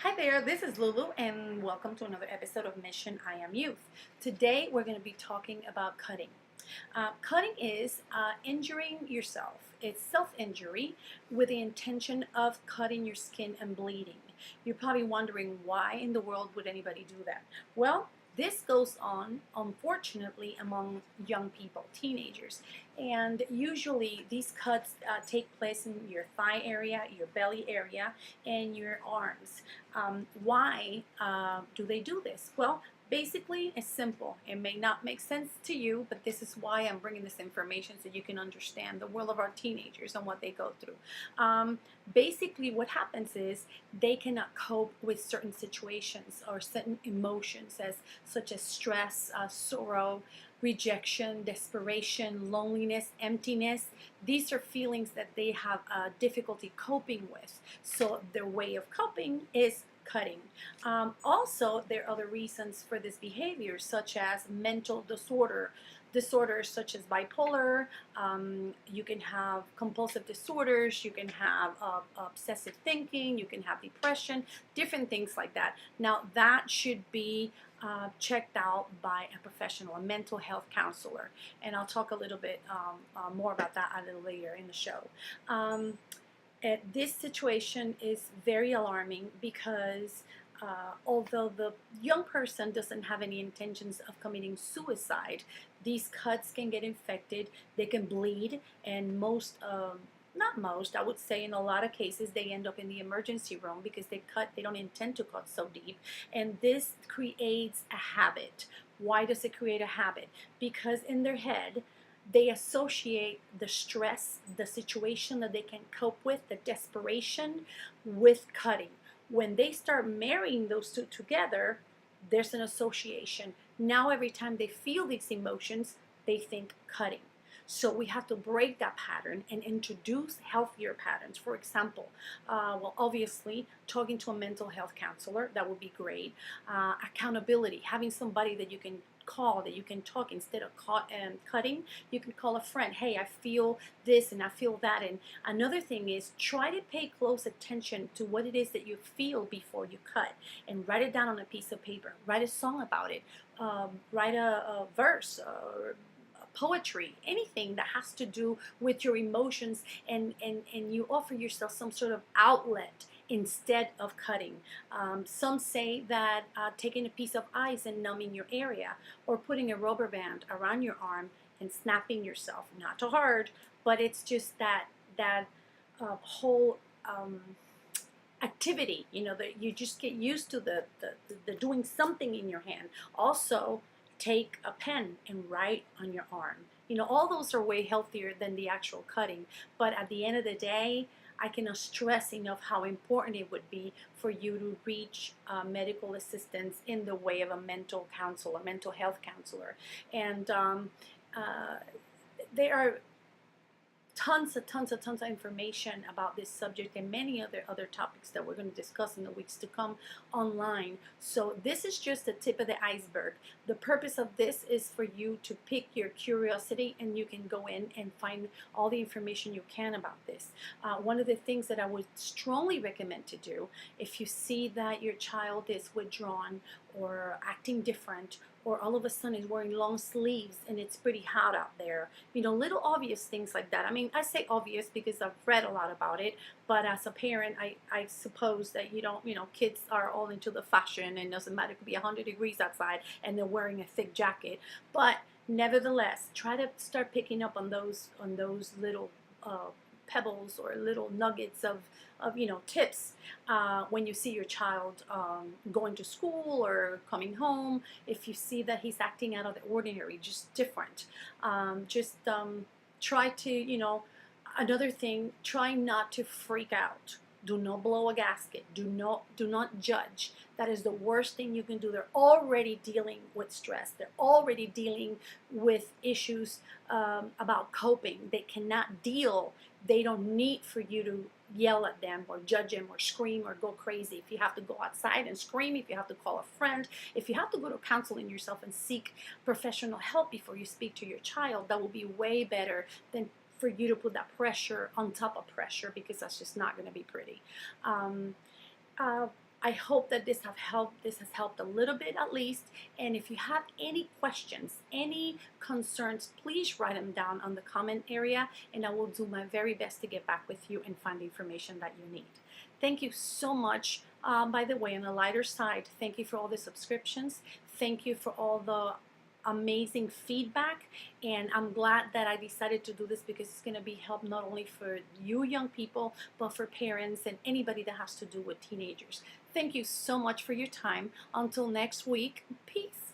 Hi there, this is Lulu, and welcome to another episode of Mission I Am Youth. Today, we're going to be talking about cutting. Cutting is injuring yourself. It's self-injury with the intention of cutting your skin and bleeding. You're probably wondering why in the world would anybody do that? Well, this goes on, unfortunately, among young people, teenagers. And usually these cuts take place in your thigh area, your belly area, and your arms. Why do they do this? Well, basically, it's simple. It may not make sense to you, but this is why I'm bringing this information so you can understand the world of our teenagers and what they go through. Basically, what happens is they cannot cope with certain situations or certain emotions, such as stress, sorrow, rejection, desperation, loneliness, emptiness. These are feelings that they have difficulty coping with. So their way of coping is cutting. Also, there are other reasons for this behavior, such as mental disorders such as bipolar. You can have compulsive disorders. You can have obsessive thinking. You can have depression, different things like that. Now, that should be checked out by a professional, a mental health counselor. And I'll talk a little bit more about that a little later in the show. This situation is very alarming because although the young person doesn't have any intentions of committing suicide, these cuts can get infected, they can bleed, and not most, I would say in a lot of cases, they end up in the emergency room because they don't intend to cut so deep, and this creates a habit. Why does it create a habit? Because in their head, they associate the stress, the situation that they can cope with, the desperation, with cutting. When they start marrying those two together, there's an association. Now, every time they feel these emotions, they think cutting. So we have to break that pattern and introduce healthier patterns. For example, well, obviously, talking to a mental health counselor, that would be great. Accountability, having somebody that you can call, that you can talk instead of cutting. You can call a friend. Hey, I feel this and I feel that. And another thing is try to pay close attention to what it is that you feel before you cut, and write it down on a piece of paper. Write a song about it. Write a verse or poetry, anything that has to do with your emotions, and you offer yourself some sort of outlet instead of cutting. Some say that taking a piece of ice and numbing your area, or putting a rubber band around your arm and snapping yourself, not too hard, but it's just that whole activity, that you just get used to the doing something in your hand. Also, take a pen and write on your arm. All those are way healthier than the actual cutting. But at the end of the day, I cannot stress enough how important it would be for you to reach medical assistance in the way of a mental counselor, a mental health counselor. And there are tons of information about this subject and many other topics that we're going to discuss in the weeks to come online. So this is just the tip of the iceberg. The purpose of this is for you to pick your curiosity, and you can go in and find all the information you can about this. One of the things that I would strongly recommend to do, if you see that your child is withdrawn or acting different, or all of a sudden is wearing long sleeves and it's pretty hot out there. Little obvious things like that. I mean, I say obvious because I've read a lot about it, but as a parent, I suppose that kids are all into the fashion, and it doesn't matter, it could be 100 degrees outside and they're wearing a thick jacket. But nevertheless, try to start picking up on those little pebbles or little nuggets of tips when you see your child going to school or coming home. If you see that he's acting out of the ordinary, just different, try to, another thing, try not to freak out. Do not blow a gasket. Do not judge. That is the worst thing you can do. They're already dealing with stress. They're already dealing with issues about coping. They cannot deal. They don't need for you to yell at them or judge them or scream or go crazy. If you have to go outside and scream, if you have to call a friend, if you have to go to counseling yourself and seek professional help before you speak to your child, that will be way better than for you to put that pressure on top of pressure, because that's just not going to be pretty. I hope that this has helped a little bit at least. And if you have any questions, any concerns, please write them down on the comment area, and I will do my very best to get back with you and find the information that you need. Thank you so much. By the way, on the lighter side, thank you for all the subscriptions. Thank you for all the amazing feedback, and I'm glad that I decided to do this because it's going to be help not only for you young people, but for parents and anybody that has to do with teenagers. Thank you so much for your time. Until next week, peace.